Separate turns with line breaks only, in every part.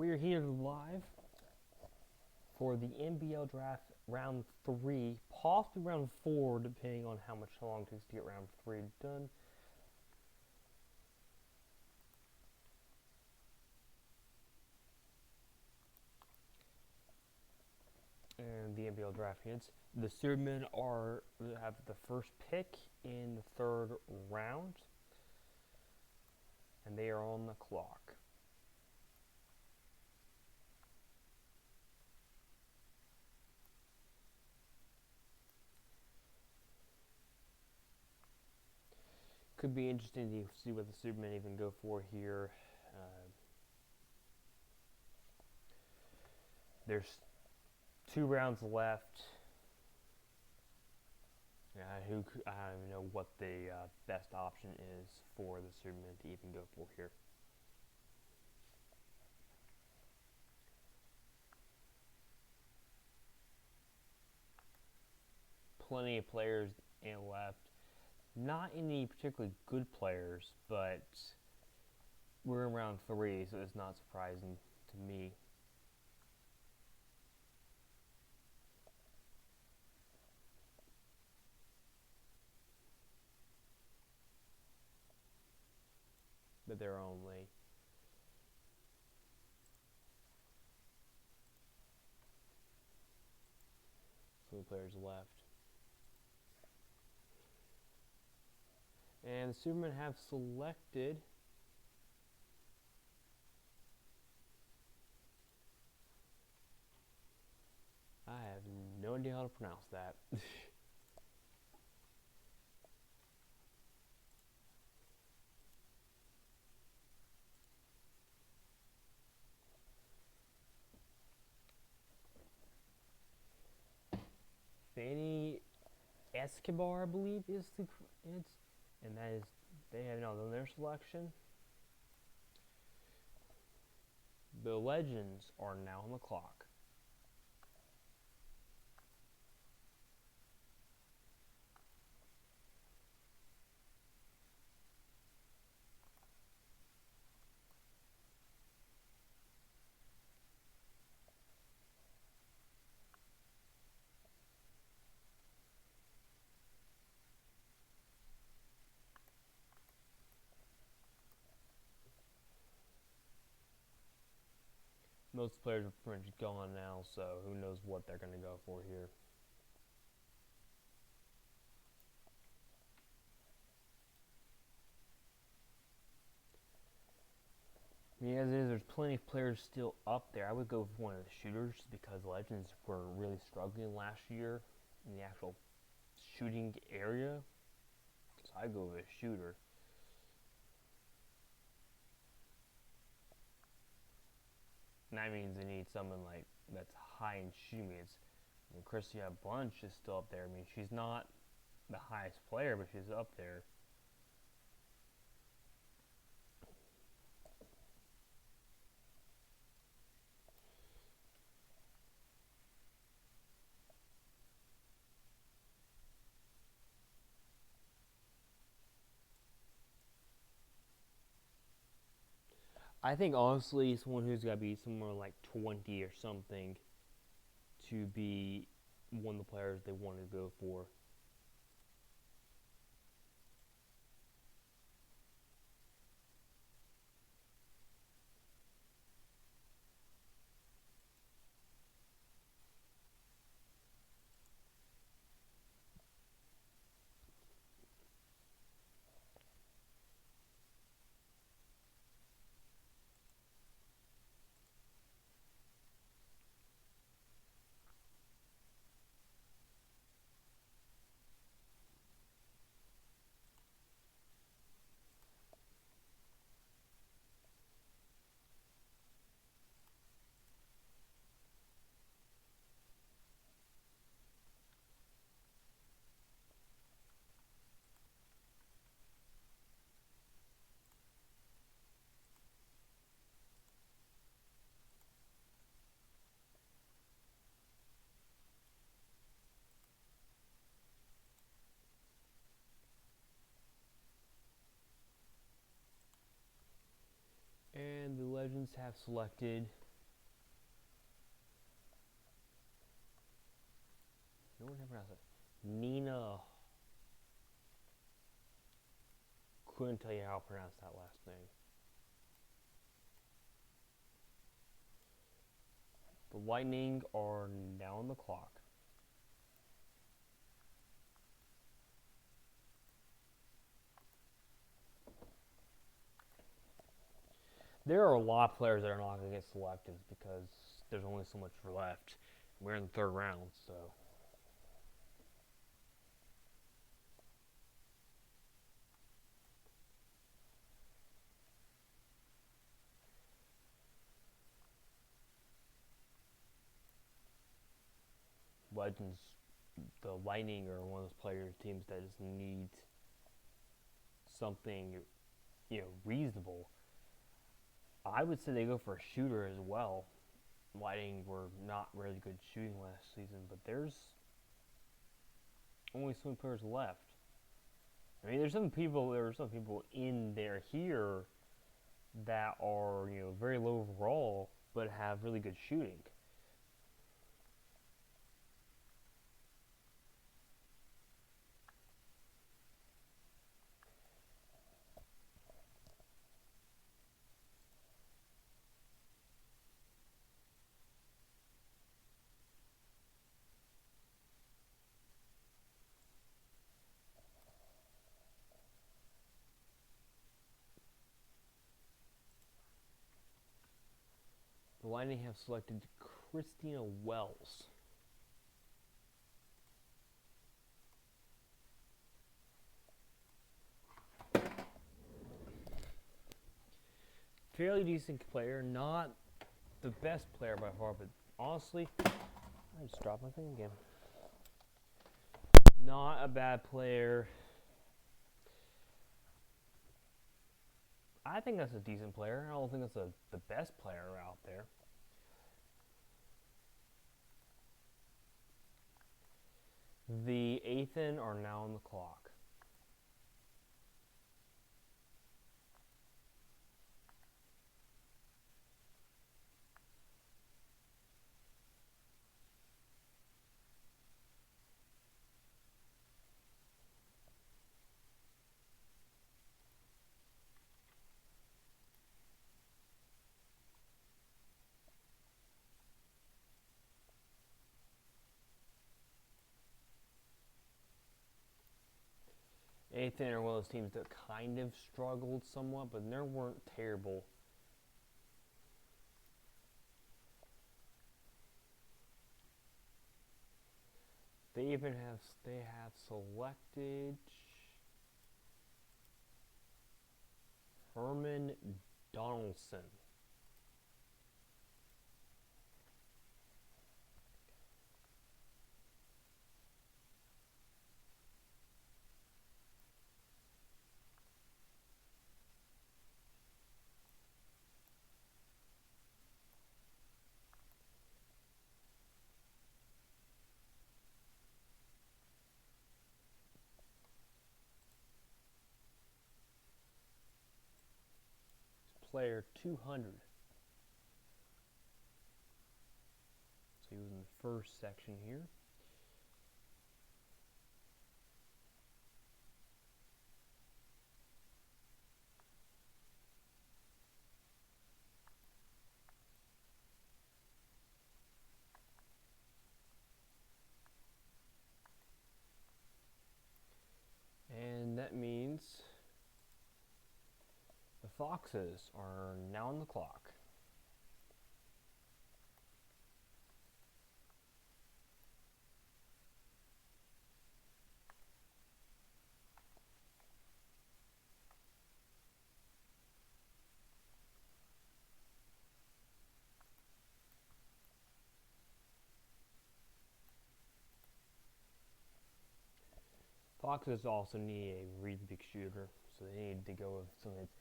We're here live for the NBL Draft Round 3, possibly Round 4, depending on how much long it takes to get Round 3 done. And the NBL Draft hits. The Supermen have the first pick in the third round, and they are on the clock. Could be interesting to see what the Supermen even go for here. There's 2 rounds left. I don't even know what the best option is for the Supermen to even go for here. Plenty of players left. Not any particularly good players, but we're in round 3, so it's not surprising to me. But there are only 3 players left. And the Supermen have selected I have no idea how to pronounce that. Fanny Escobar, I believe, is and that is, they have not done their selection. The Legends are now on the clock. Most players are pretty much gone now, so who knows what they're going to go for here. As it is, there's plenty of players still up there. I would go with one of the shooters because Legends were really struggling last year in the actual shooting area. So I'd go with a shooter. And that means they need someone like that's high in shooting. Christia Bunch is still up there. I mean, she's not the highest player, but she's up there. I think honestly, someone who's got to be somewhere like 20 or something to be one of the players they want to go for. And the Legends have selected pronounce it? Nina. Couldn't tell you how to pronounce that last name. The Lightning are now on the clock. There are a lot of players that are not going to get selected because there's only so much left. We're in the third round, so. Legends, the Lightning are one of those teams that just need something, reasonable. I would say they go for a shooter as well. Lightning were not really good shooting last season, but there's only so many players left. I mean, there are some people in there here that are, very low overall, but have really good shooting. The Lightning have selected Christina Wells. Fairly decent player, not the best player by far, but honestly, I just dropped my thing again. Not a bad player. I think that's a decent player. I don't think that's the best player out there. The Athen are now on the clock. Athen are one of those teams that kind of struggled somewhat, but they weren't terrible. They have selected Herman Donaldson. Player 200. So he was in the first section here. And that means the Foxes are now on the clock. Foxes also need a really big shooter, so they need to go with something that's,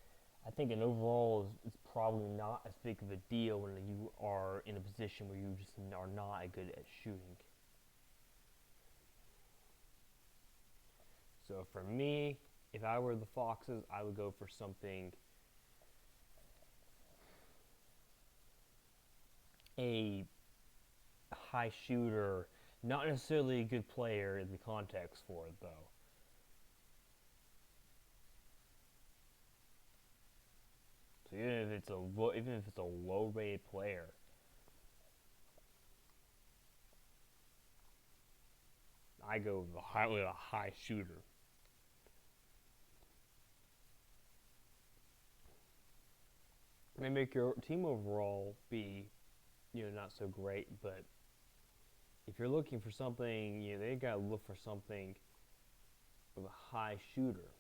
I think, an overall is probably not as big of a deal when you are in a position where you just are not good at shooting. So for me, if I were the Foxes, I would go for something, a high shooter Not necessarily a good player in the context for it, though. So even if it's a low-rated player, I go with a high shooter. They make your team overall be, not so great, but if you're looking for something, they gotta look for something with a high shooter.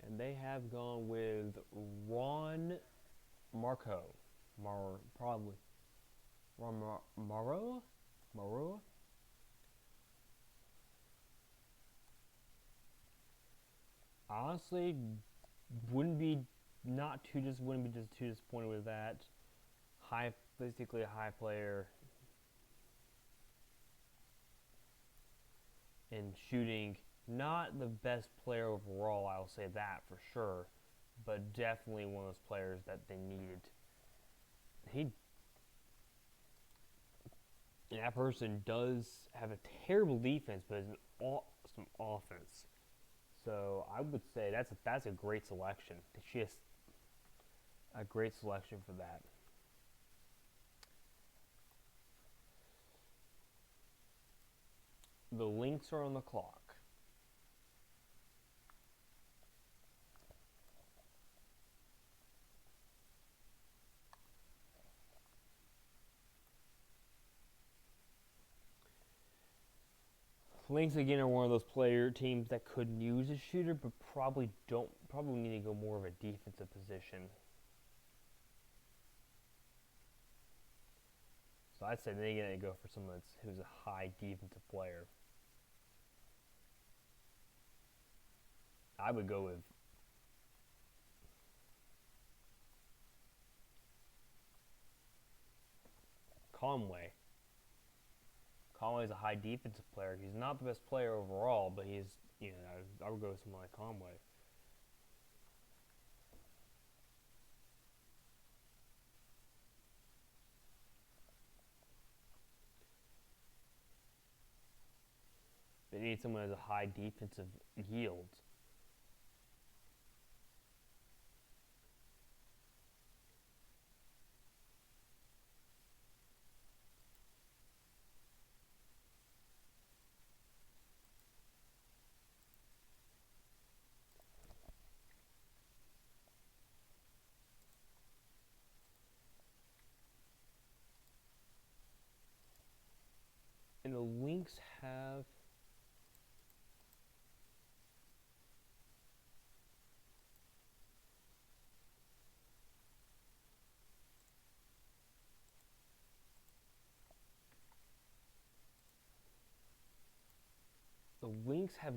And they have gone with Ron Marco. Probably. Ron Maro? Maro? Honestly, wouldn't be wouldn't be just too disappointed with that. Basically a high player in shooting. Not the best player overall, I'll say that for sure, but definitely one of those players that they needed. He And that person does have a terrible defense, but is an awesome offense. So I would say that's a great selection. She has a great selection for that. The Lynx are on the clock. Lynx again are one of those teams that could use a shooter, but probably need to go more of a defensive position. So I'd say they gotta go for someone who's a high defensive player. I would go with Conway. Conway's a high defensive player. He's not the best player overall, but I would go with someone like Conway. They need someone who has a high defensive yield. And the Lynx have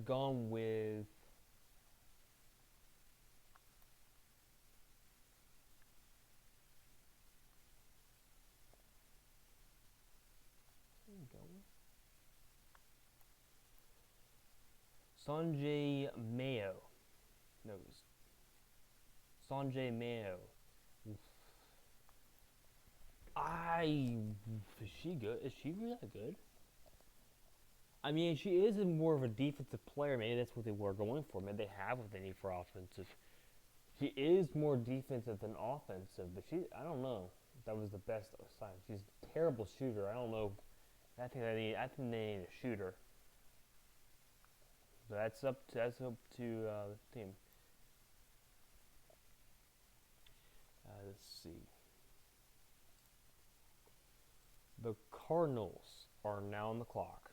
gone with Sanjay Mayo. No, Sanjay Mayo. Is she good? Is she really that good? I mean, she is more of a defensive player. Maybe that's what they were going for. Maybe they have what they need for offensive. She is more defensive than offensive, but I don't know. That was the best sign. She's a terrible shooter. I don't know. I think they need a shooter. So that's up to the team. Let's see. The Cardinals are now on the clock.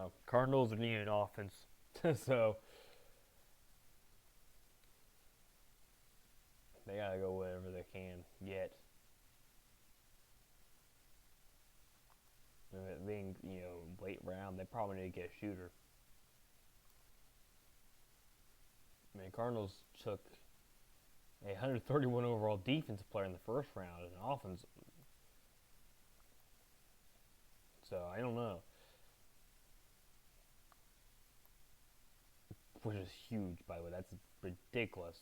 know. Cardinals are needing offense, so they gotta go whatever they can get. And it being, late round, they probably need to get a shooter. I mean, Cardinals took a 131 overall defensive player in the first round as an offense. So I don't know. Which is huge, by the way. That's ridiculous.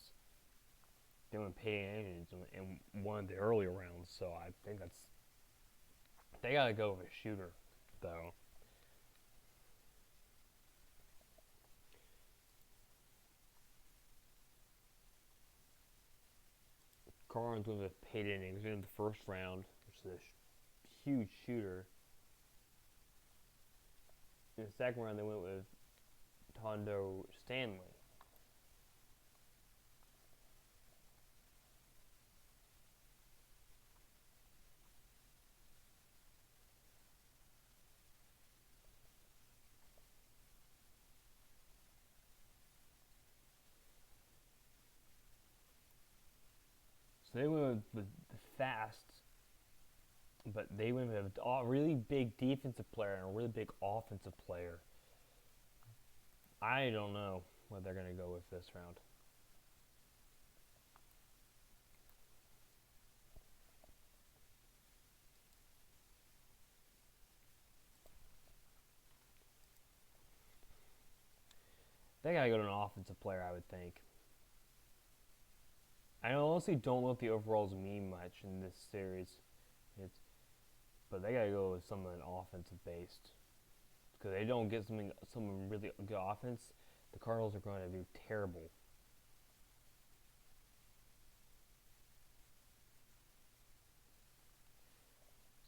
They went pay agents in one of the earlier rounds, so I think they gotta go with a shooter, though. Cardinals went with Peyton Innings in the first round, which is a huge shooter. In the second round, they went with Tondo Stanley. So they went with the fast, but they went with a really big defensive player and a really big offensive player. I don't know what they're going to go with this round. They got to go to an offensive player, I would think. I honestly don't know if the overalls mean much in this series. But they got to go with someone offensive based. Because they don't get someone really good offense, the Cardinals are going to do terrible.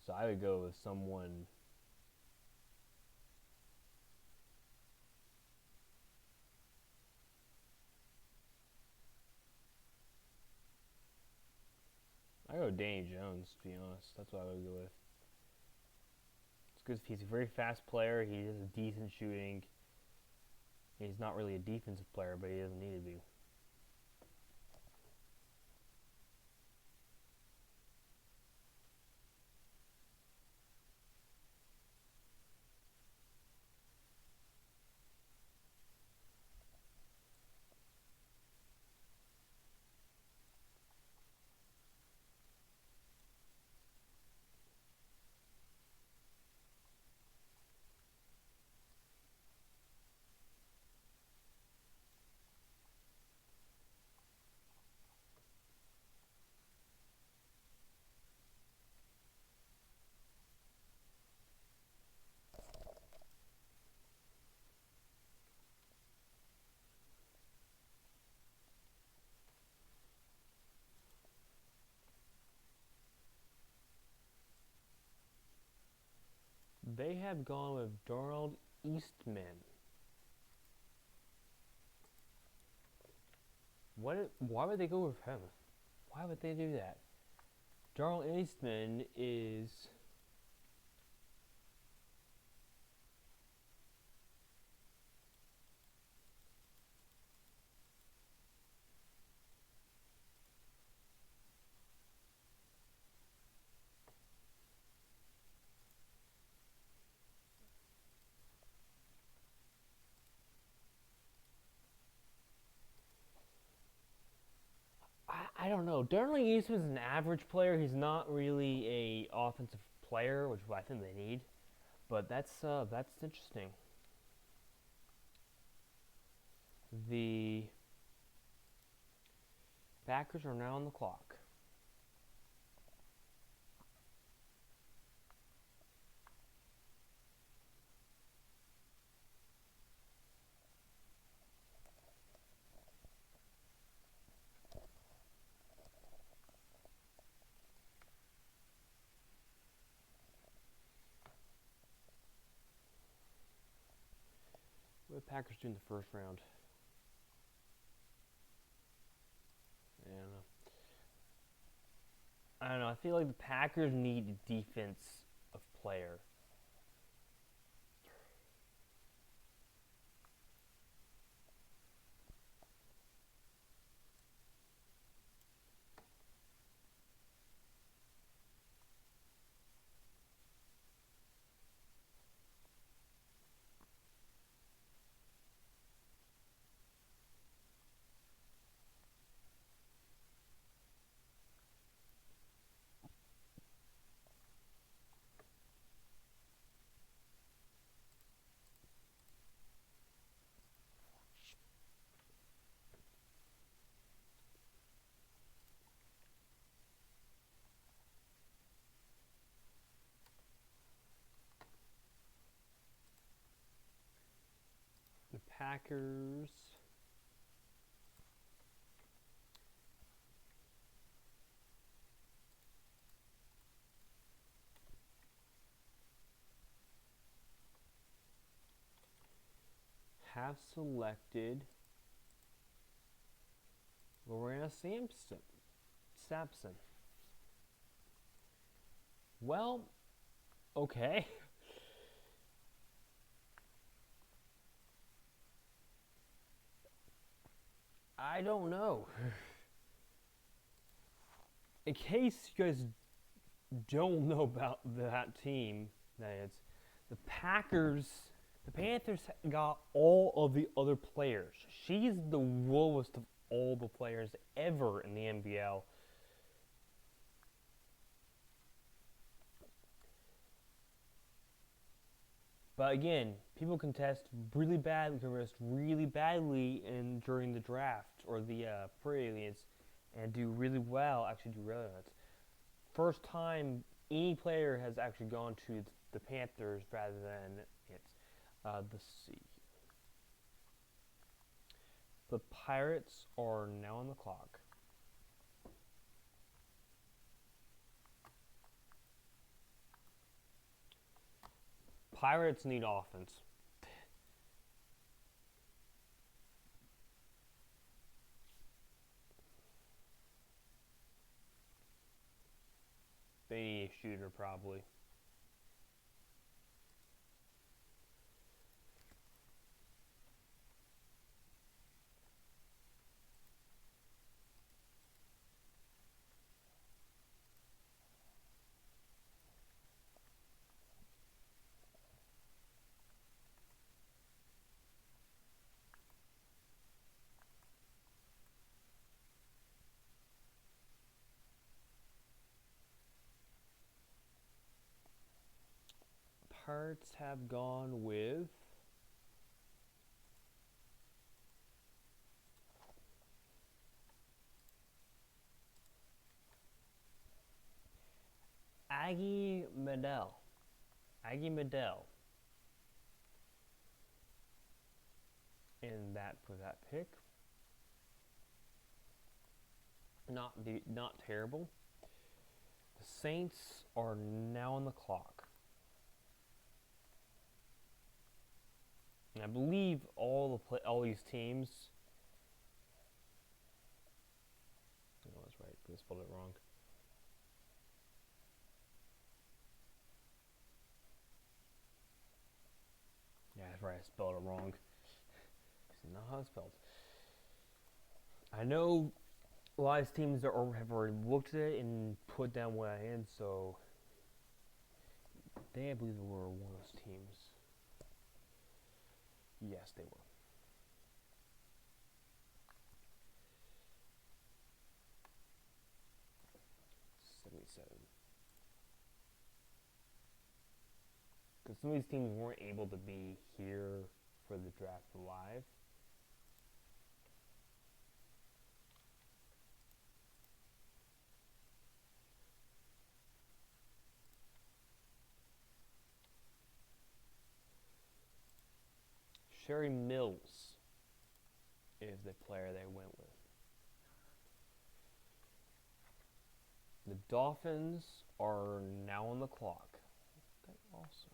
So I would go with someone. I go with Danny Jones, to be honest. That's what I would go with. It's because he's a very fast player. He has a decent shooting. He's not really a defensive player, but he doesn't need to be. They have gone with Darnold Eastman. Why would they go with him? Why would they do that? Darnold Eastman is I don't know. Darnley Eastman's an average player. He's not really a offensive player, which I think they need. But that's interesting. The Packers are now on the clock. What did the Packers do in the first round? I don't know. I feel like the Packers need a defense of player. Packers have selected Lorena Sampson. Well, okay. I don't know. In case you guys don't know about that team, that is, the Panthers got all of the other players. She's the lowest of all the players ever in the NBL. But again, people contest really badly during the draft or the pre-aliens and do really well. Actually, do really well. First time any player has actually gone to the Panthers rather than the Sea. The Pirates are now on the clock. Pirates need offense. They need a shooter probably. Pirates have gone with Aggie Medell. And that for that pick. Not terrible. The Saints are now on the clock. And I believe all these teams. Oh, that's right. I spelled it wrong. Yeah, that's right. I spelled it wrong. It's not how it's spelled. I know a lot of teams have already looked at it and put down what I had, so I believe they were one of those teams. Yes, they were. Because some of these teams weren't able to be here for the draft live. Sherry Mills is the player they went with. The Dolphins are now on the clock. Okay, awesome.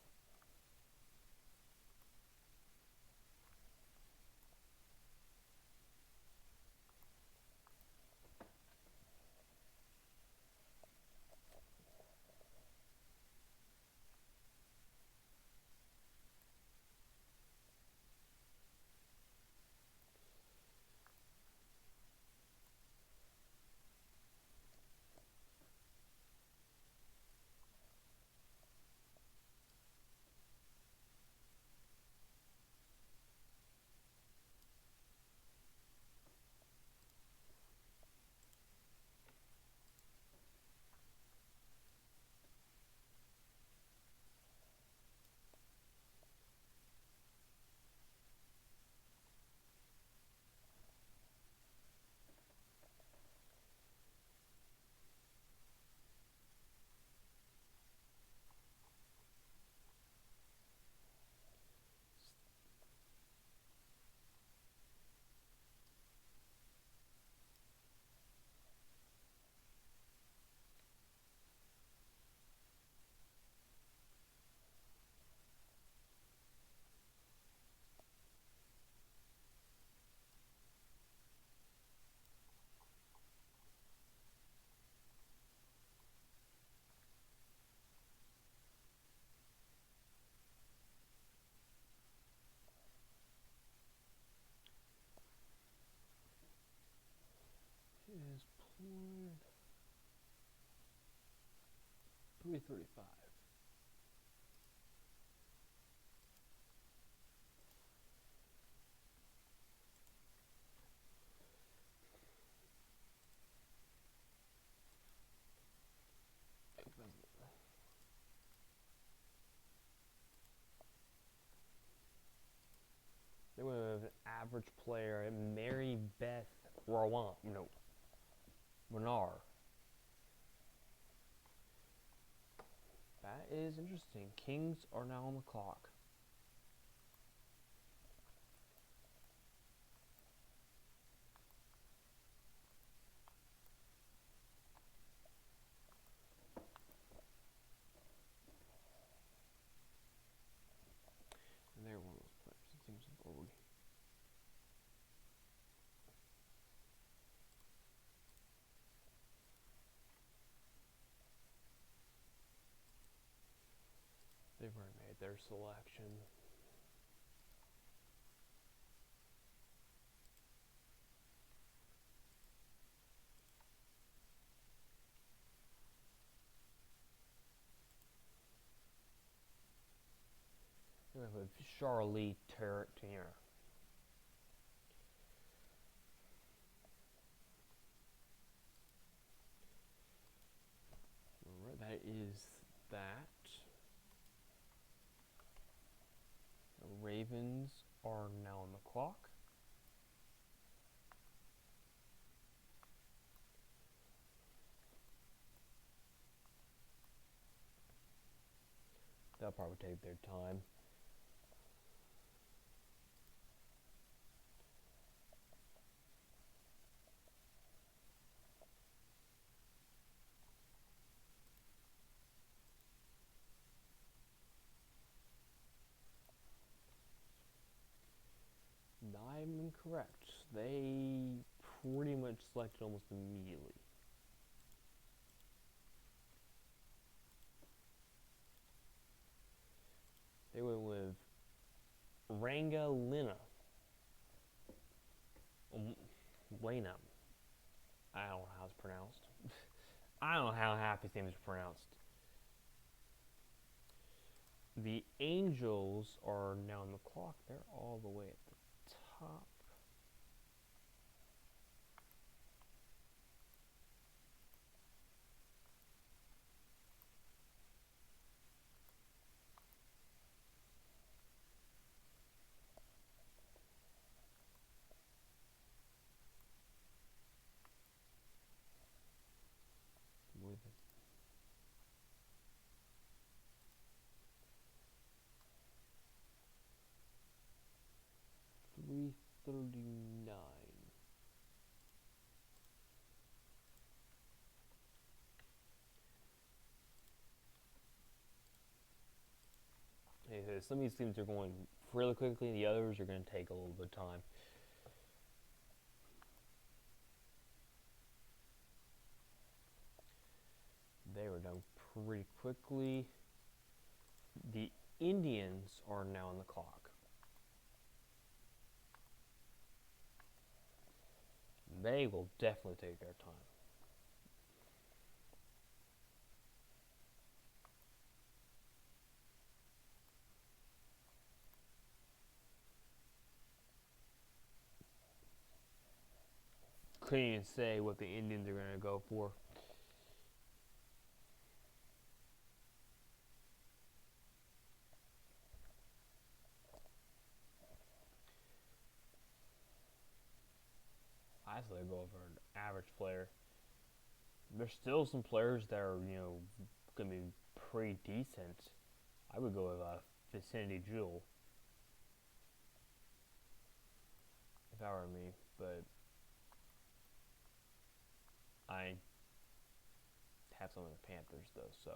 335. They went with an average player, Mary Beth Rawan, Renard. That is interesting. Kings are now on the clock. And they're one of those players that seems bored. They've already made their selection. With Charlie Terrier. Alright, that is that. The Ravens are now on the clock. They'll probably take their time. I'm incorrect. They pretty much selected almost immediately. They went with Ranga Lina. Lena. I don't know how it's pronounced. I don't know how half his name is pronounced. The Angels are now on the clock. They're all the way at the top. With 339. Some of these teams are going really quickly, the others are going to take a little bit of time. They were done pretty quickly. The Indians are now on the clock. They will definitely take their time. Couldn't even say what the Indians are going to go for. I say go over an average player. There's still some players that are, going to be pretty decent. I would go with Vicinity Jewel if that were me, but I have some of the Panthers though, so.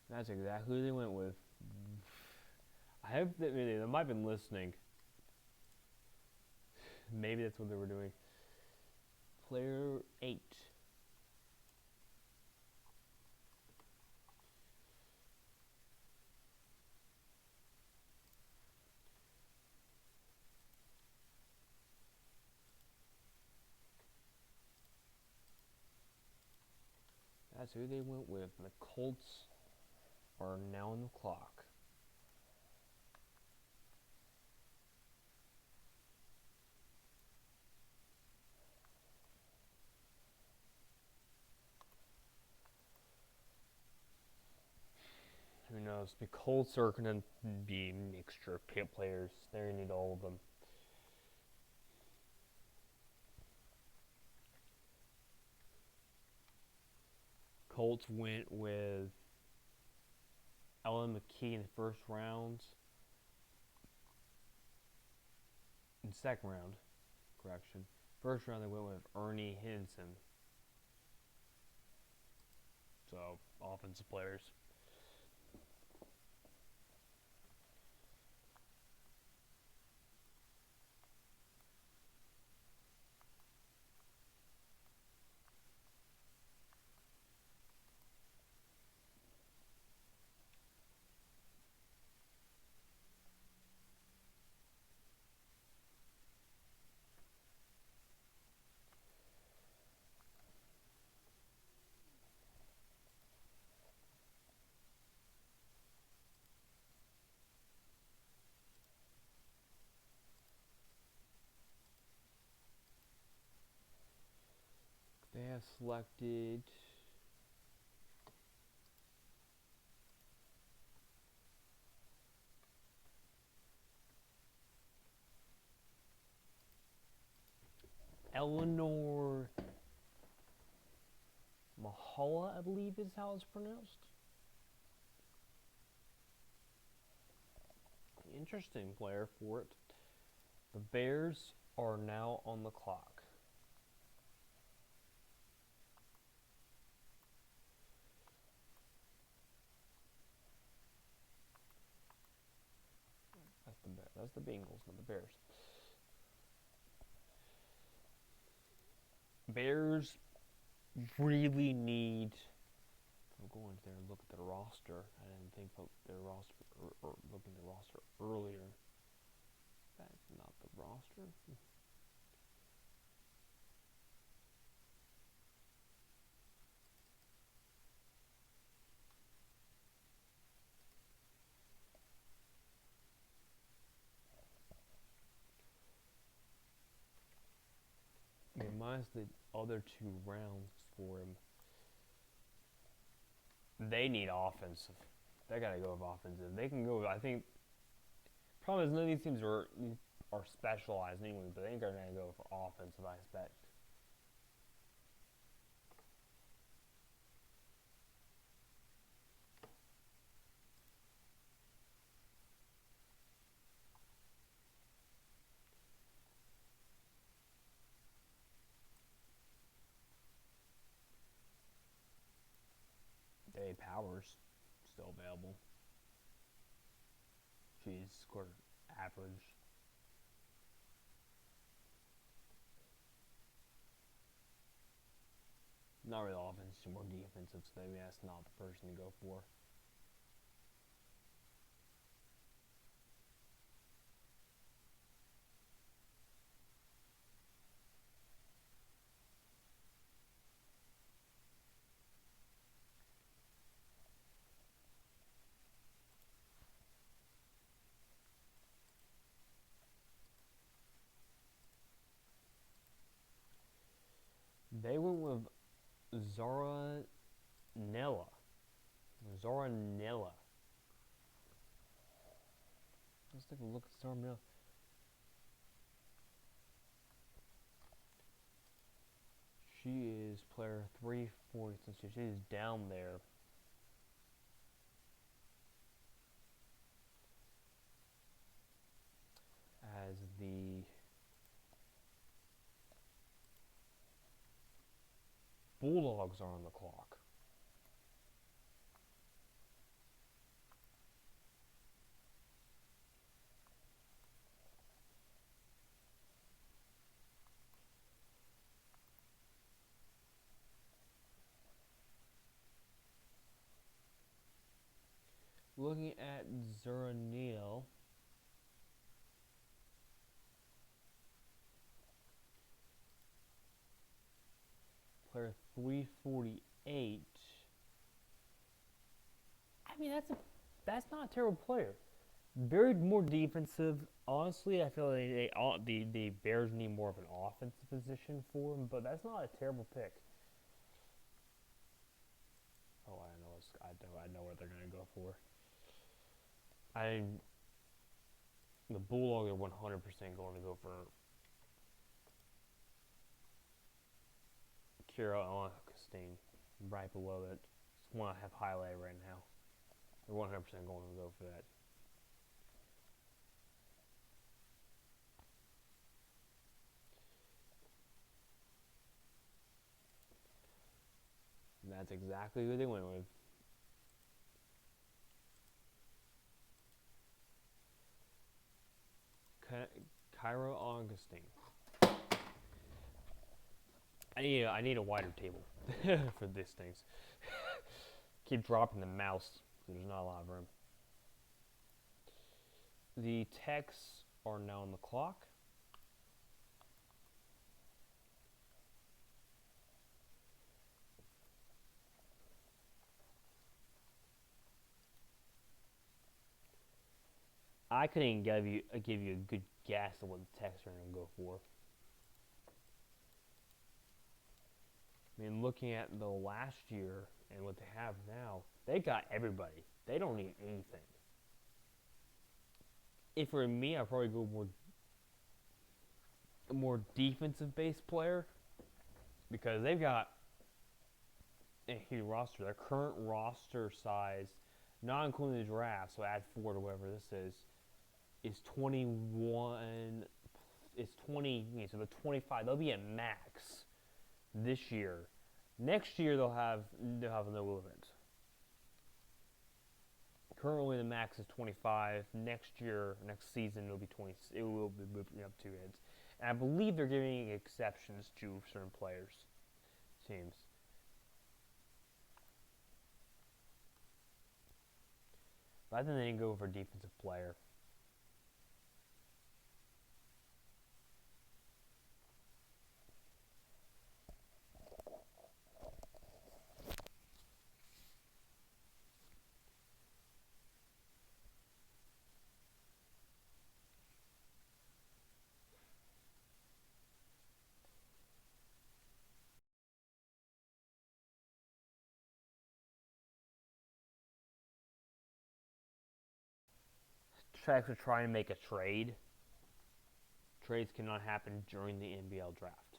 That's exactly who they went with. I hope that they might have been listening. Maybe that's what they were doing. Player 8. That's who they went with. The Colts are now on the clock. Who knows? The Colts are going to be a mixture of players. They're going to need all of them. Colts went with Ellen McKee in the first round. In second round, correction. First round they went with Ernie Henson. So, offensive players. They have selected Eleanor Mahala, I believe is how it's pronounced. Interesting player for it. The Bears are now on the clock. That's the Bengals, not the Bears. Bears really need. I'm going there and look at their roster. I didn't think about their roster or looking at the roster earlier. That's not the roster. Minus the other two rounds for him. They need offensive. They gotta go with offensive. They can go. I think. Problem is none of these teams are specialized anyway, but they ain't gonna go for offensive. I expect. Dave Powers still available. She's scored average. Not really offense, more defensive, so maybe that's not the person to go for. They went with Zara Nella. Let's take a look at Zara Nella. She is player 340, so she is down there. As the Bulldogs are on the clock. Looking at Zeraniel, player 348. mean, that's not a terrible player. Very more defensive. Honestly, I feel like the Bears need more of an offensive position for him, but that's not a terrible pick. Oh, I know what they're gonna go for. The Bulldogs are 100% going to go for Kira Augustine right below it. It's one I have highlighted right now. They're 100% going to go for that. And that's exactly who they went with. Cairo Augustine. I need a wider table for these things. Keep dropping the mouse because there's not a lot of room. The Techs are now on the clock. I couldn't give you a good guess of what the Techs are going to go for. I mean, looking at the last year and what they have now, they got everybody. They don't need anything. If for me, I'd probably go more defensive based player because they've got a huge roster. Their current roster size, not including the draft, so add 4 to whatever this is 21. It's 20. So the 25. They'll be at max this year. Next year they'll have no limit. Currently the max is 25. Next season it'll be 20. It will be moving up 2 heads. And I believe they're giving exceptions to certain players. Teams. But I think they didn't go for a defensive player. Tracks are trying to make a trade. Trades cannot happen during the NBL draft.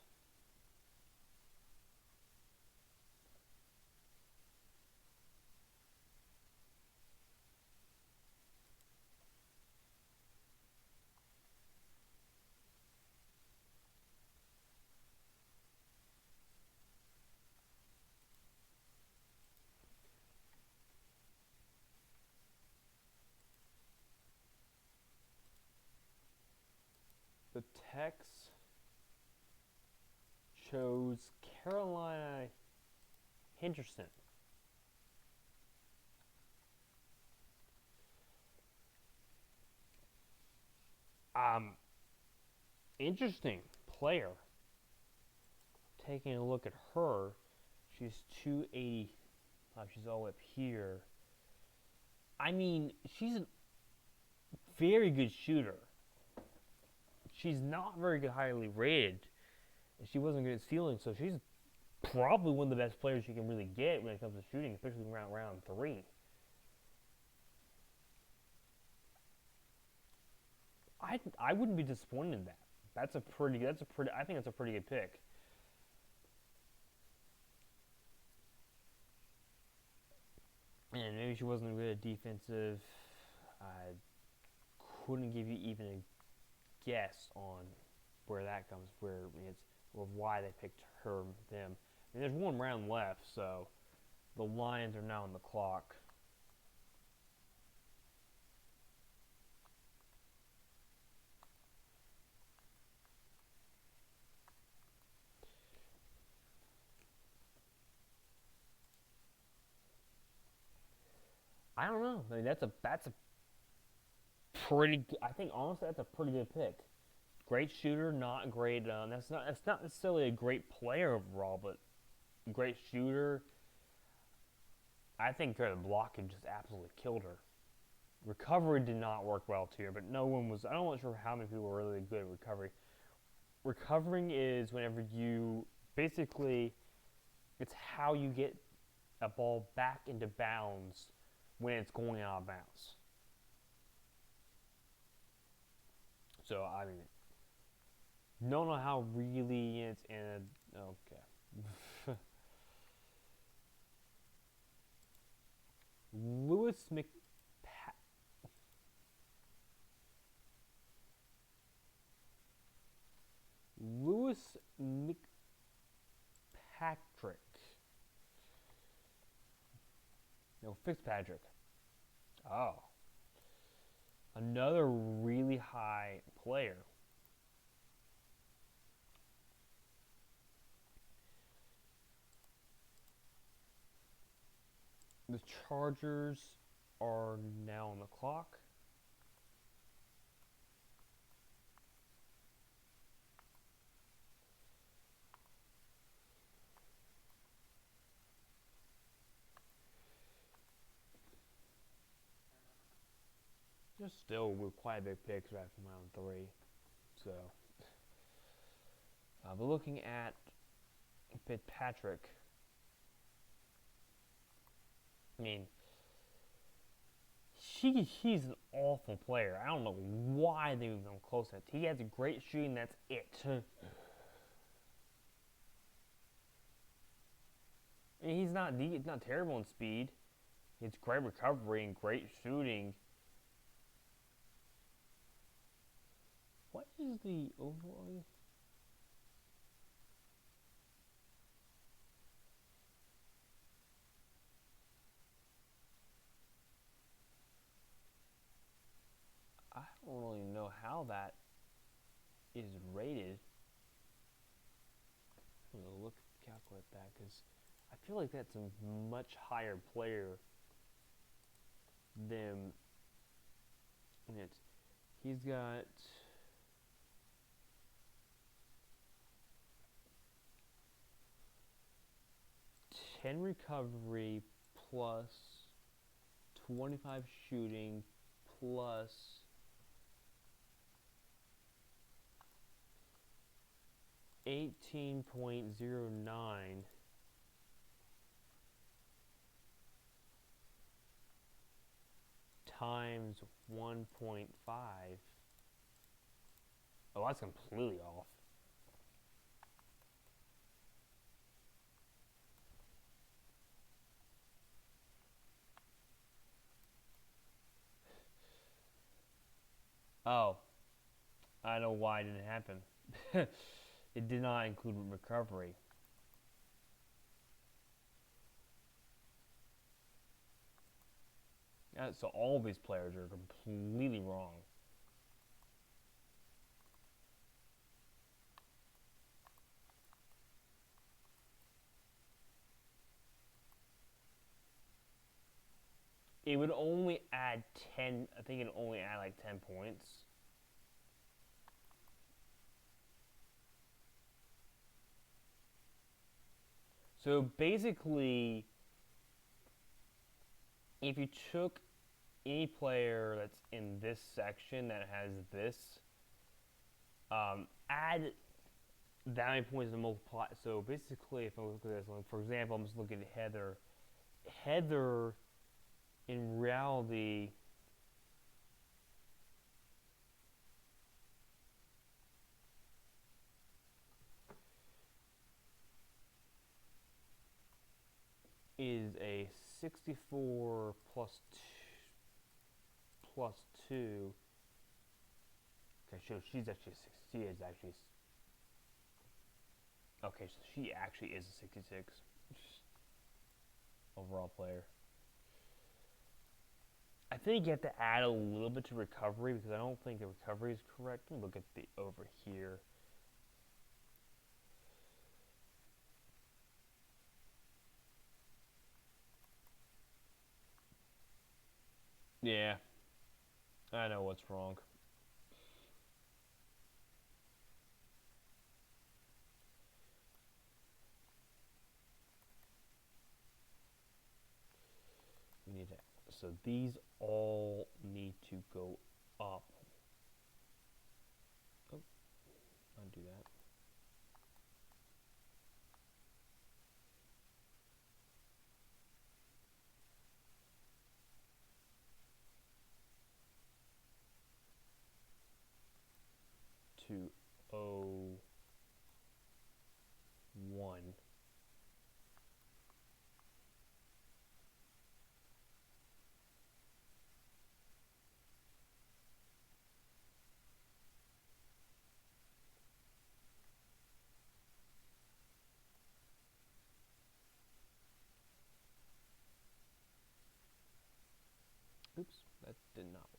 The Tex chose Carolina Henderson. Interesting player. Taking a look at her, she's 280. She's all up here. I mean, she's a very good shooter. She's not very good, highly rated, and she wasn't good at stealing. So she's probably one of the best players you can really get when it comes to shooting, especially round 3. I wouldn't be disappointed in that. I think that's a pretty good pick. And maybe she wasn't good at defensive. I couldn't give you even a guess on where that comes, or why they picked them. I mean, there's 1 round left, so the Lions are now on the clock. I don't know. I mean, that's a pretty. I think honestly, that's a pretty good pick. Great shooter, not great. That's not necessarily a great player overall, but great shooter. I think the blocking just absolutely killed her. Recovery did not work well to her, but no one was. I'm not sure how many people were really good at recovery. Recovering is whenever you basically, it's how you get a ball back into bounds when it's going out of bounds. So I mean, don't know how really it's in a, okay. Lewis McPatrick. No, Fitzpatrick. Oh. Another really high player. The Chargers are now on the clock. Just still with quite a big picks right from round 3. So, but looking at Fitzpatrick, I mean, he's an awful player. I don't know why they even come close to it. He has a great shooting, that's it. I mean, he's not terrible in speed. He has great recovery and great shooting. What is the overall? I don't really know how that is rated. I'm gonna calculate that because I feel like that's a much higher player than it. He's got 10 recovery plus 25 shooting plus 18.09 times 1.5. Oh, that's completely off. Oh, I know why it didn't happen. It did not include recovery. So all of these players are completely wrong. It would only add 10. I think it would only add like 10 points. So basically, if you took any player that's in this section that has this, add that many points to multiply. So basically, if I look at this, like for example, I'm just looking at Heather. Heather, in reality, is a 64 plus 2. Okay, so she's actually she is actually okay. So she actually is a 66 overall player. I think you have to add a little bit to recovery because I don't think the recovery is correct. Let me look at the over here. Yeah, I know what's wrong. so these all need to go up. Oh, undo that. To 01. Oops, that did not work.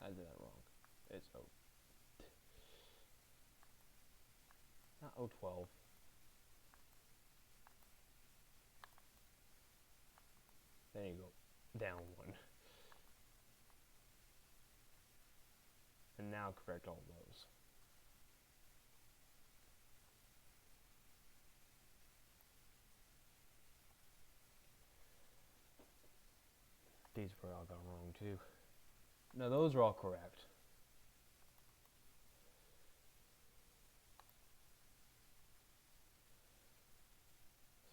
I did that wrong. It's not 012. There you go. Down 1. And now correct all those. These were all got wrong too. No, those are all correct.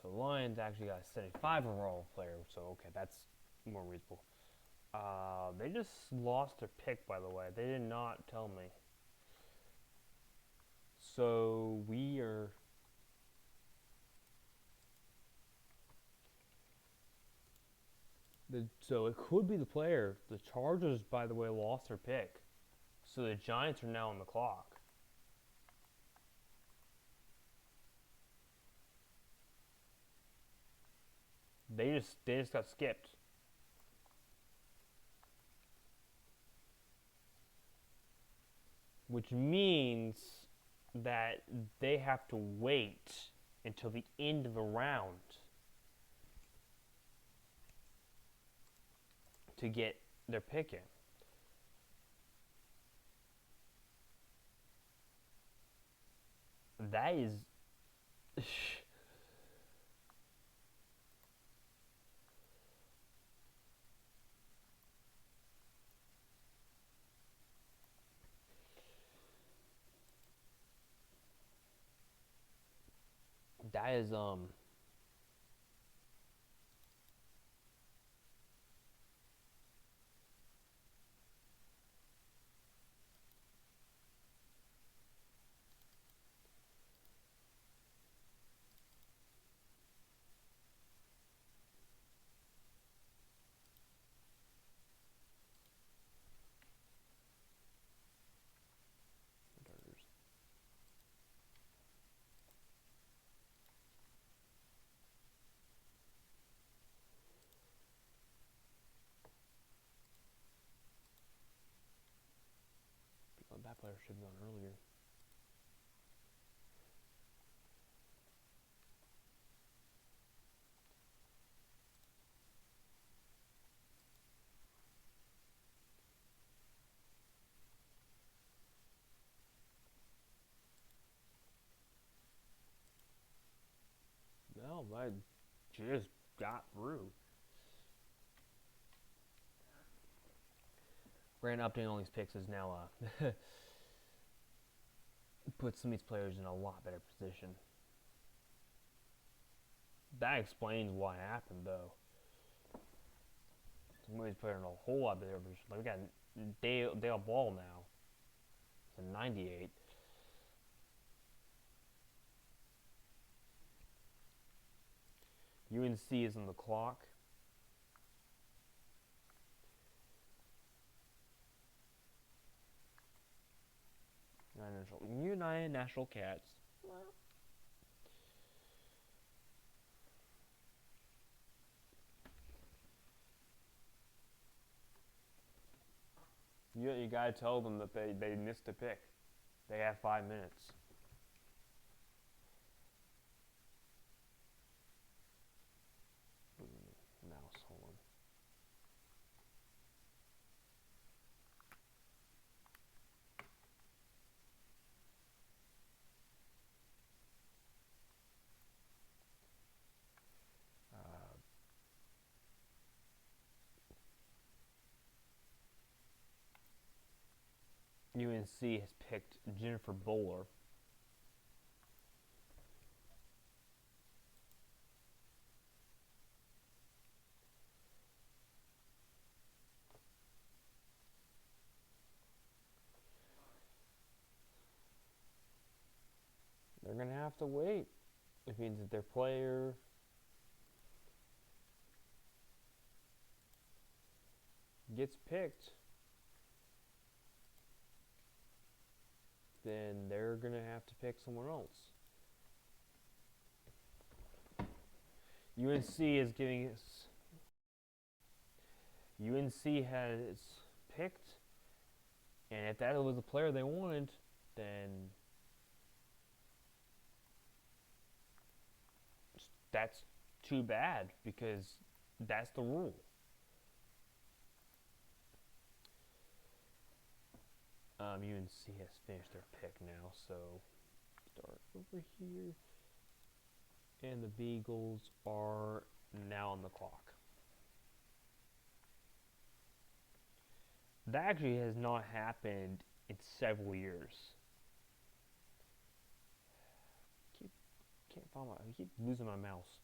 So Lions actually got a 75 overall player, so okay, that's more reasonable. They just lost their pick, by the way. They did not tell me. So we are... So it could be the player. The Chargers, by the way, lost their pick. So the Giants are now on the clock. They just got skipped. Which means that they have to wait until the end of the round to get their pick in. That is... that is, that player should have gone earlier. No, I just got through. Brand updating all these picks is now puts some of these players in a lot better position. That explains why it happened, though. Some of these players in a whole lot better position. Like we got Dale Ball now. It's a 98. UNC is on the clock. United National Cats. You gotta tell them that they missed a pick. They have 5 minutes. UNC has picked Jennifer Bowler. They're going to have to wait. It means that their player gets picked, then they're going to have to pick someone else. UNC is giving us. UNC has picked, and if that was the player they wanted, then that's too bad, because that's the rule. UNC has finished their pick now, so start over here. And the Beagles are now on the clock. That actually has not happened in several years. Can't find I keep losing my mouse.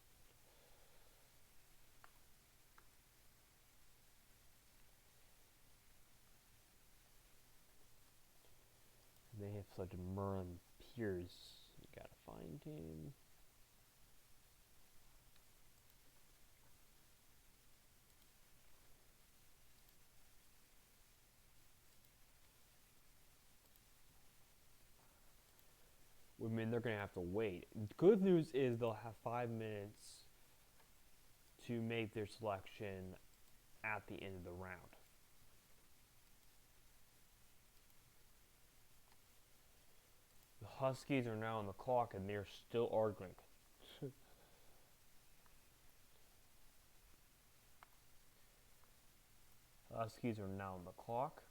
They have such Merlin Pierce. You gotta find him. I mean, they're going to have to wait. Good news is they'll have 5 minutes to make their selection at the end of the round. The Huskies are now on the clock, and they're still arguing. Huskies are now on the clock.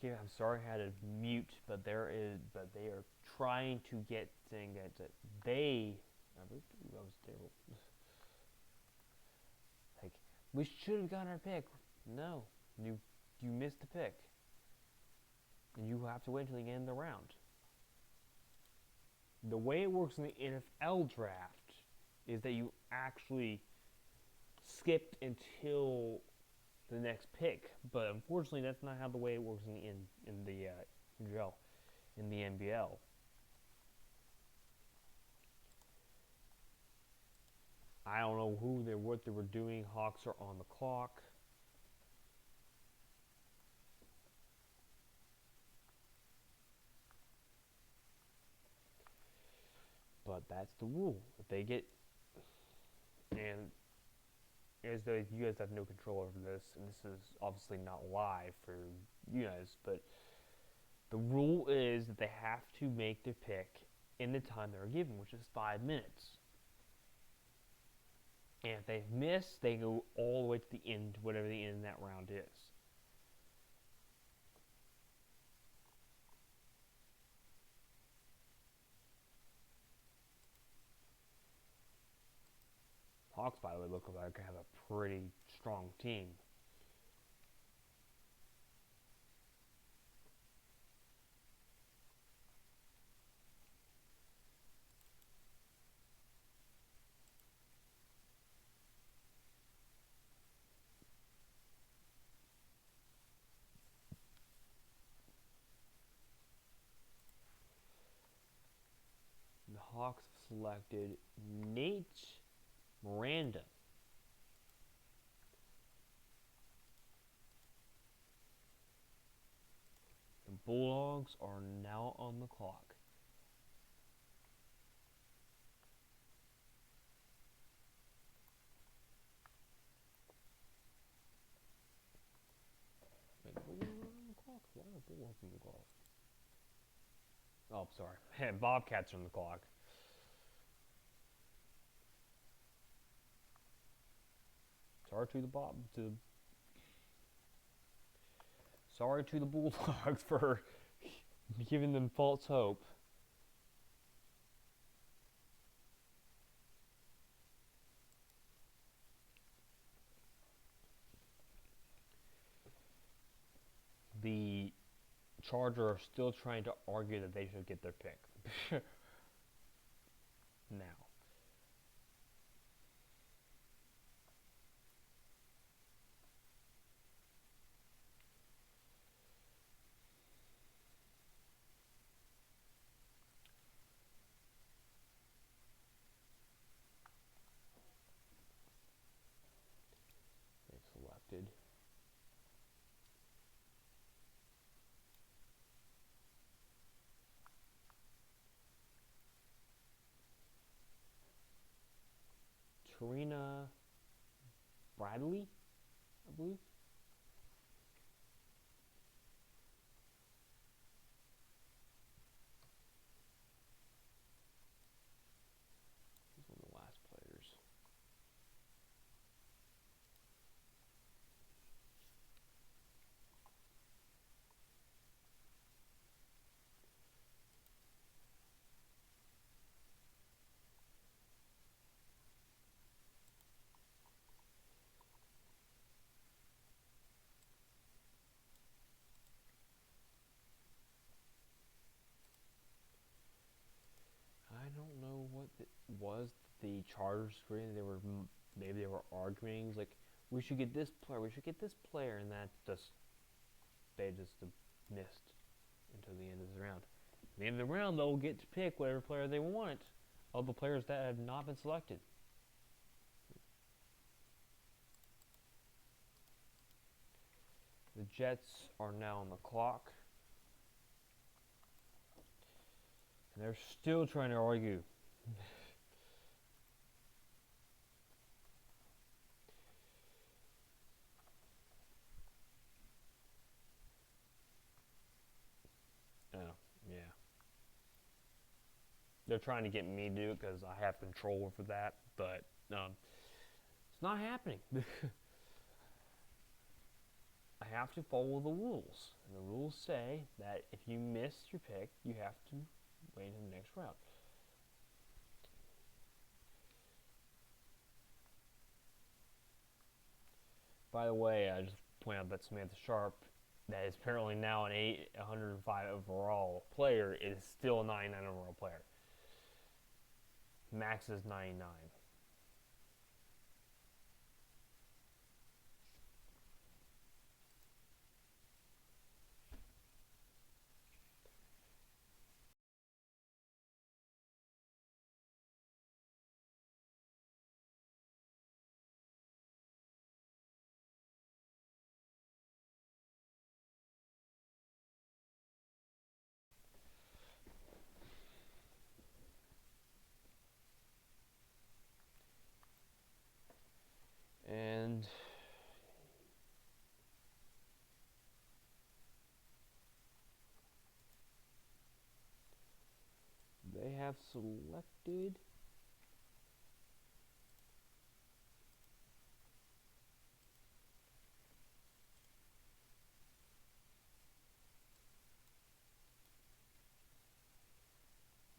Okay, I'm sorry I had to mute, but they are trying to get saying that they. That was terrible. Like, we should have gotten our pick. No, you missed the pick, and you have to wait until the end of the round. The way it works in the NFL draft is that you actually skipped until the next pick, but unfortunately, that's not how the way it works in the NBL. I don't know what they were doing. Hawks are on the clock. But that's the rule. If they get, and as though you guys have no control over this, and this is obviously not live for you guys, but the rule is that they have to make their pick in the time they're given, which is 5 minutes. And if they've missed, they go all the way to the end, whatever the end of that round is. Hawks, by the way, look like they have a pretty strong team. Hawks selected Nate Miranda. The Bulldogs are now on the clock. Wait, Bulldogs are on the clock? Why are Bulldogs on the clock? Oh, sorry. Bobcats are on the clock. Sorry to the Bulldogs for giving them false hope. The Chargers are still trying to argue that they should get their pick. Now. They've selected Tarina Bradley, I believe. She's one of the last players. I don't know what it was the Chargers screen. Maybe they were arguing like we should get this player, and that they just missed until the end of the round. At the end of the round, they'll get to pick whatever player they want of the players that have not been selected. The Jets are now on the clock. And they're still trying to argue. Oh, yeah. They're trying to get me to do it because I have control over that, but it's not happening. I have to follow the rules. And the rules say that if you miss your pick, you have to wait in the next round. By the way, I just point out that Samantha Sharp, that is apparently now an 105 overall player, is still a 99 overall player. Max is 99. And they have selected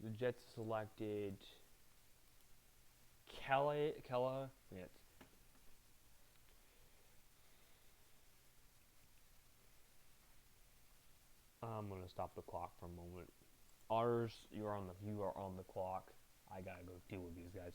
the Jets selected Kella. Yes. I'm gonna stop the clock for a moment. Otters, you are on the clock. I gotta go deal with these guys.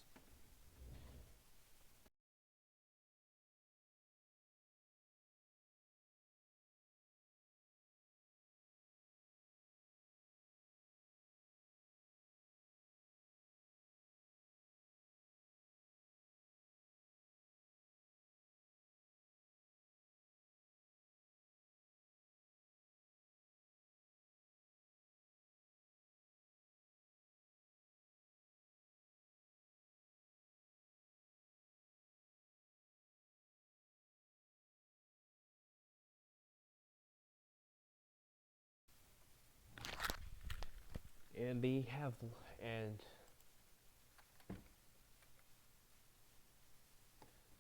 And they have, and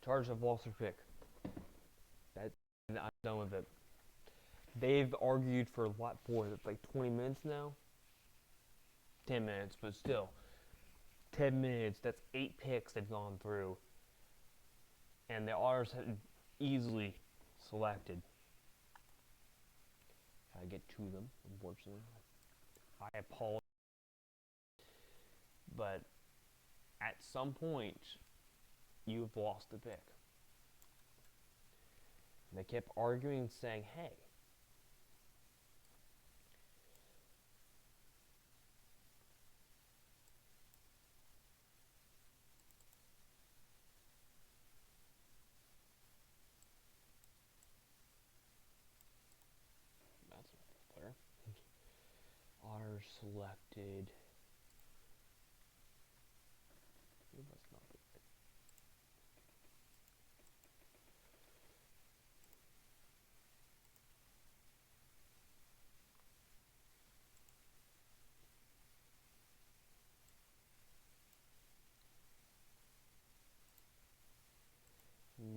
Chargers have lost their pick. That, and I'm done with it. They've argued for what, for like 20 minutes now? 10 minutes, but still. 10 minutes, that's 8 picks they've gone through. And the Otters have easily selected. I get to them, unfortunately. I apologize. But at some point, you've lost the pick. And they kept arguing, saying, hey, that's not fair. Otters selected. That's not the pick.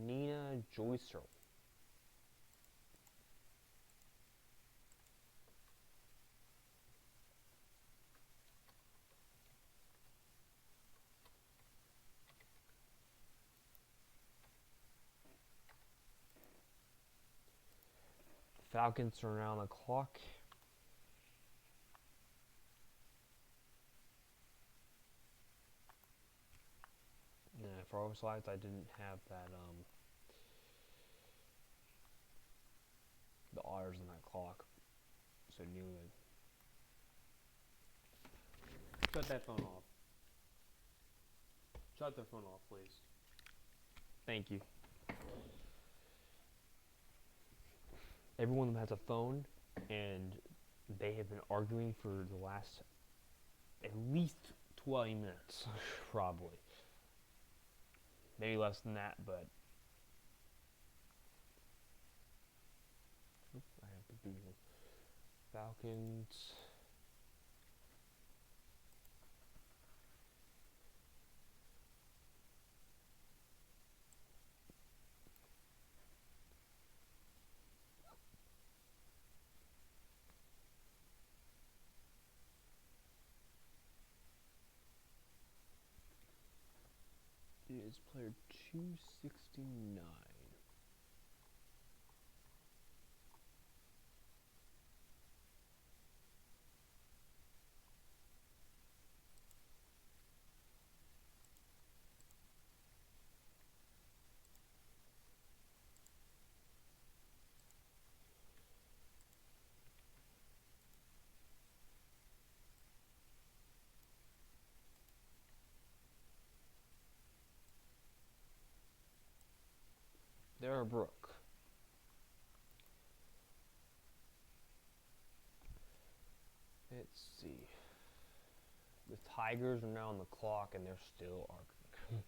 Nina Joycer. Falcons are around the clock. Yeah, for our slides, I didn't have that, the Otters in that clock. So knew it. Shut that phone off. Shut the phone off, please. Thank you. Everyone has a phone, and they have been arguing for the last at least 20 minutes, probably. Maybe less than that, but I have to be here. Falcons. It is player 269. There, Brooke. Let's see. The Tigers are now on the clock, and they're still arguing.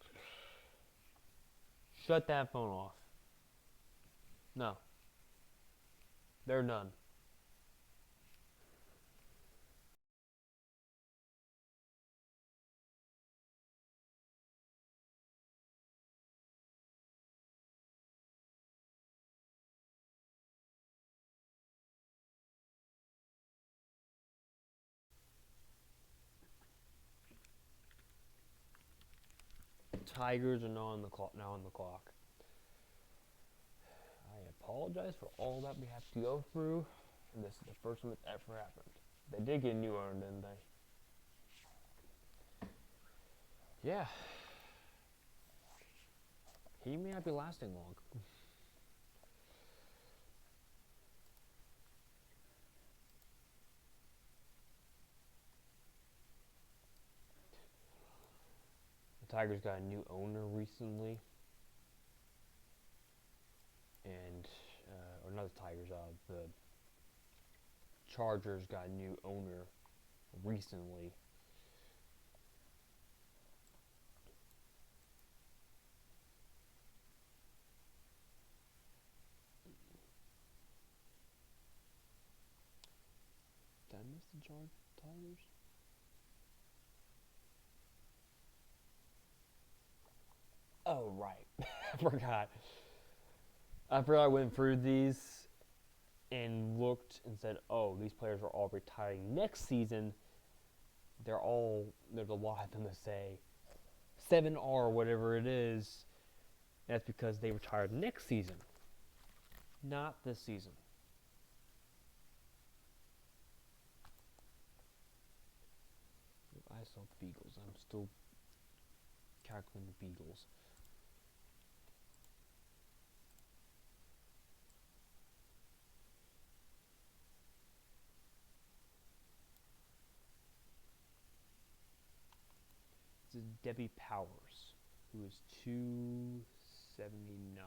Shut that phone off. No. They're done. Tigers are now on the clock. I apologize for all that we have to go through, and this is the first one that's ever happened. They did get a new owner, didn't they? Yeah. He may not be lasting long. The Tigers got a new owner recently. And, or not the Tigers, the Chargers got a new owner recently. Did I miss the Tigers? Oh, right. I forgot. I went through these and looked and said, oh, these players are all retiring next season. There's a lot of them that say 7R, whatever it is. That's because they retired next season, not this season. I saw Beagles. I'm still calculating the Beagles. This is Debbie Powers, who is 279.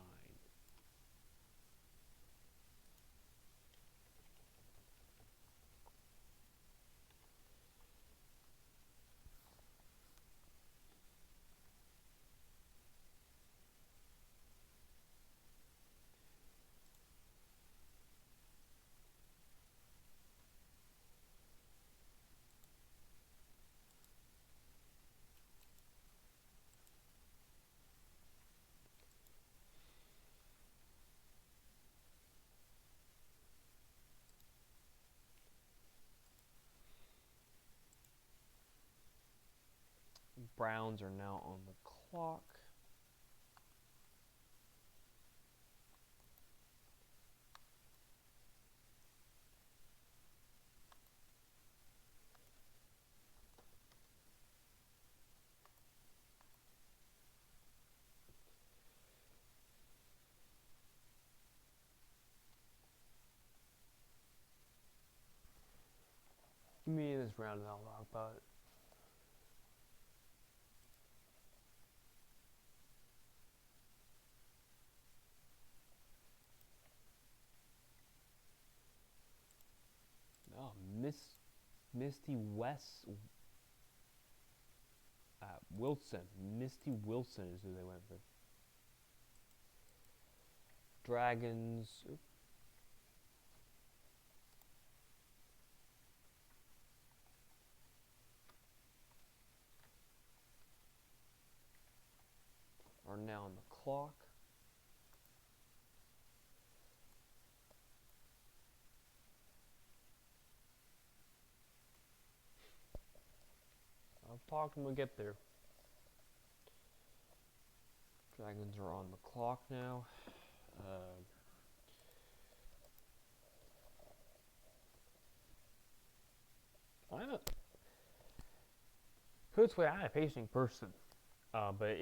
Browns are now on the clock. Give me this round and I'll talk about it. Oh, Misty West Wilson. Misty Wilson is who they went for. Dragons. Are now on the clock. I'll talk when we get there. Dragons are on the clock now. Put it this way, I'm a patient person. But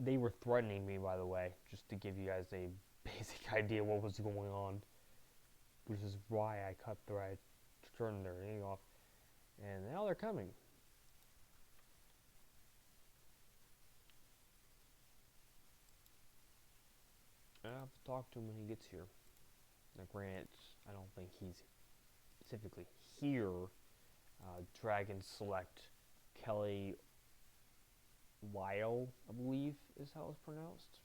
they were threatening me, by the way, just to give you guys a basic idea what was going on, which is why I turned their thing off, and now they're coming. I'll have to talk to him when he gets here. Now, granted, I don't think he's specifically here. Dragons select Kelly Lyle, I believe is how it's pronounced.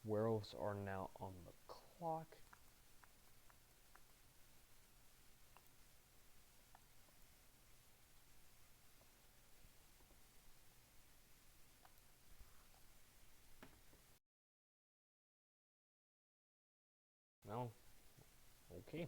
Werewolves are now on the clock. Well, okay.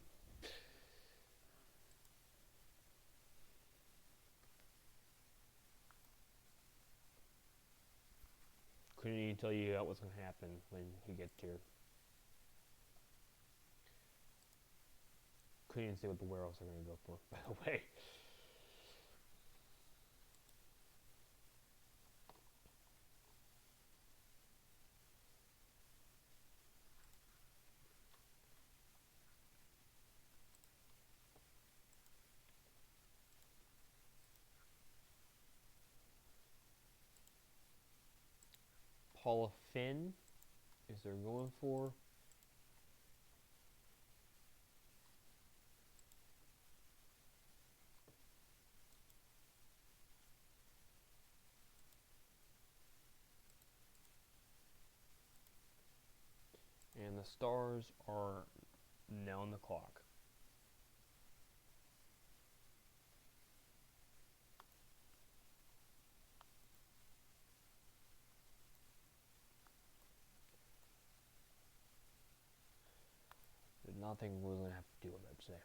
Couldn't even tell you what's going to happen when he gets here. Couldn't even say what the werewolves are going to go for, by the way. Paula Finn is they're going for. Stars are now on the clock. There's nothing we're going to have to deal with that today.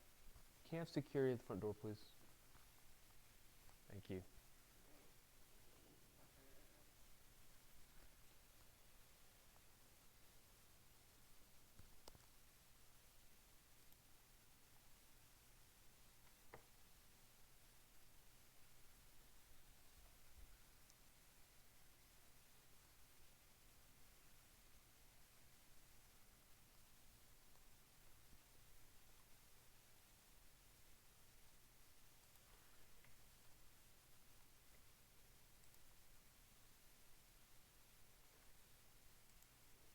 Can I have security at the front door, please? Thank you.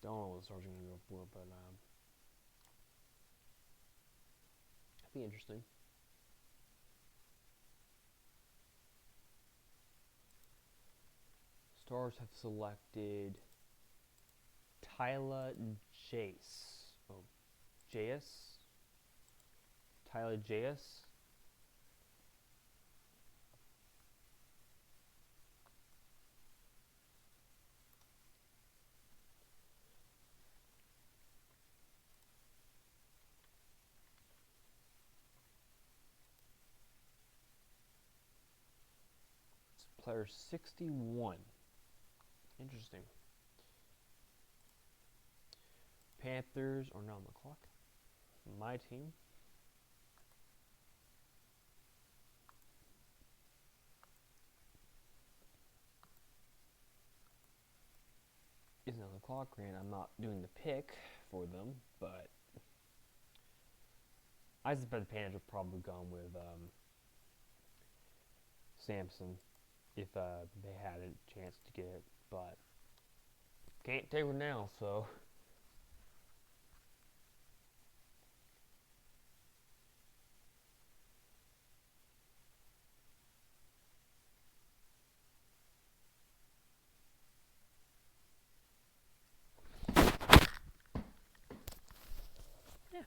Don't know what the stars are going to go for, but that'd be interesting. Stars have selected Tyler Jace. Oh, J.S. Tyler J.S. It's player 61. Interesting. Panthers are now on the clock. My team. Isn't on the clock, and I'm not doing the pick for them, but I suspect the Panthers have probably gone with Samson if they had a chance to get it, but can't take it now, so. Yeah.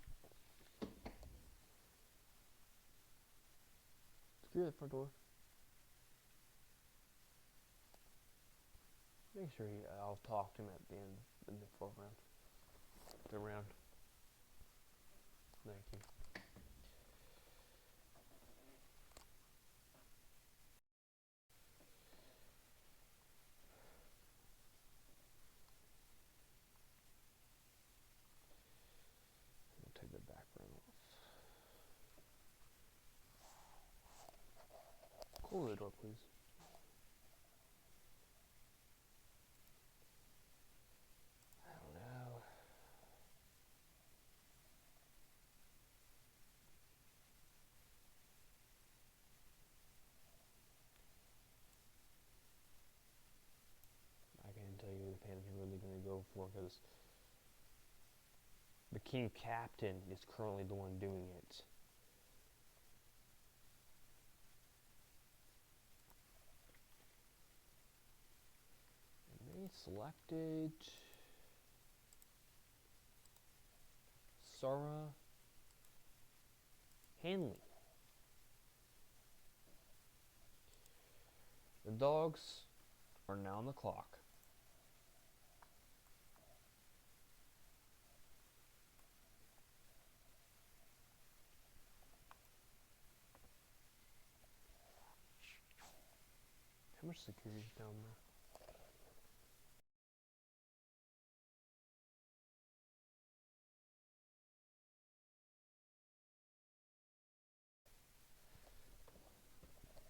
Secure the front door. Make sure I'll talk to him at the end in the fourth round. The round. Thank you. We'll take the background off. Close the door, please. I don't know. I can't tell you the Panthers are really going to go for, because the team captain is currently the one doing it. And they selected Sarah Hanley. The Dogs are now on the clock. How much security is down there?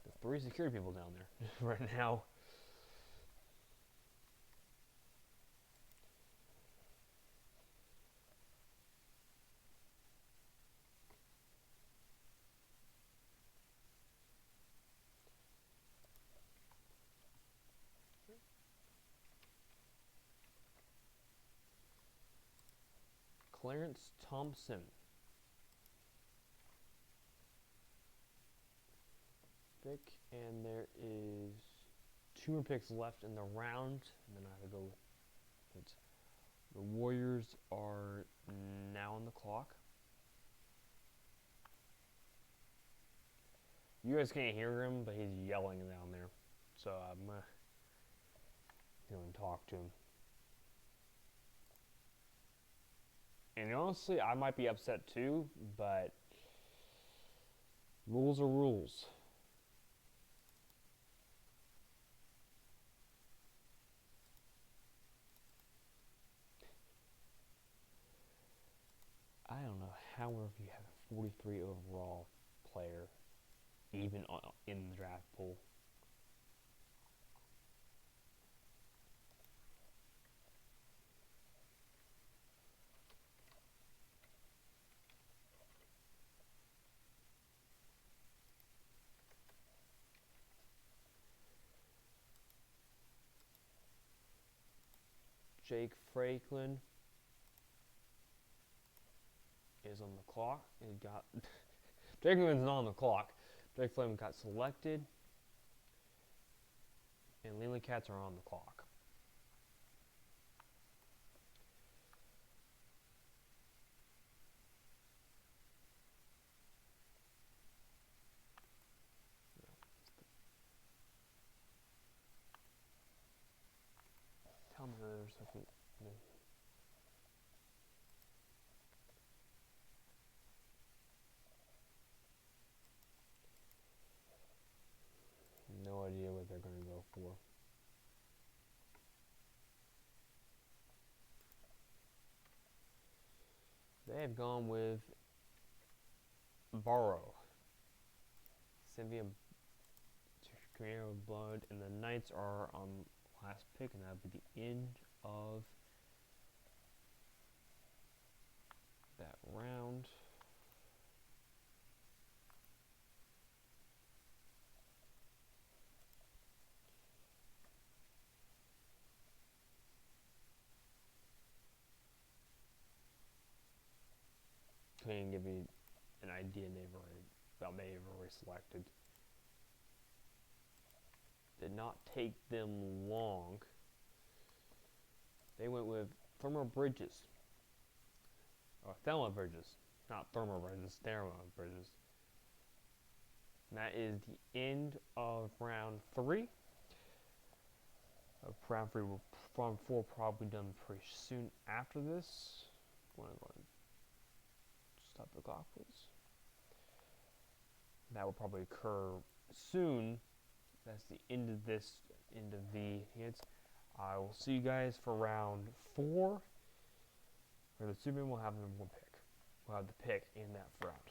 There's 3 security people down there right now. Clarence Thompson. Pick, and there is 2 more picks left in the round, and then I have to go. The Warriors are now on the clock. You guys can't hear him, but he's yelling down there. So I'm going to talk to him. And honestly, I might be upset too, but rules are rules. I don't know, however, you have a 43 overall player, even in the draft pool. Jake Franklin is on the clock. He got Jake Franklin's not on the clock. Jake Franklin got selected, and Leland Cats are on the clock. Tell me there's something. No idea what they're going to go for. They have gone with Borrow, Cynthia Camaro Blood, and the Knights are on last pick, and that would be the end of that round. Couldn't give you an idea they've already selected. Did not take them long. They went with Thelma Bridges. Or Thelma Bridges. Not Thelma Bridges, Thelma Bridges. And that is the end of round 3. Round 3 will round 4 probably done pretty soon after this. I'm going to stop the clock, please. That will probably occur soon. That's the end of this, end of the hits. I will see you guys for round 4, where the Superman will have the number 1 pick. We'll have the pick in that round.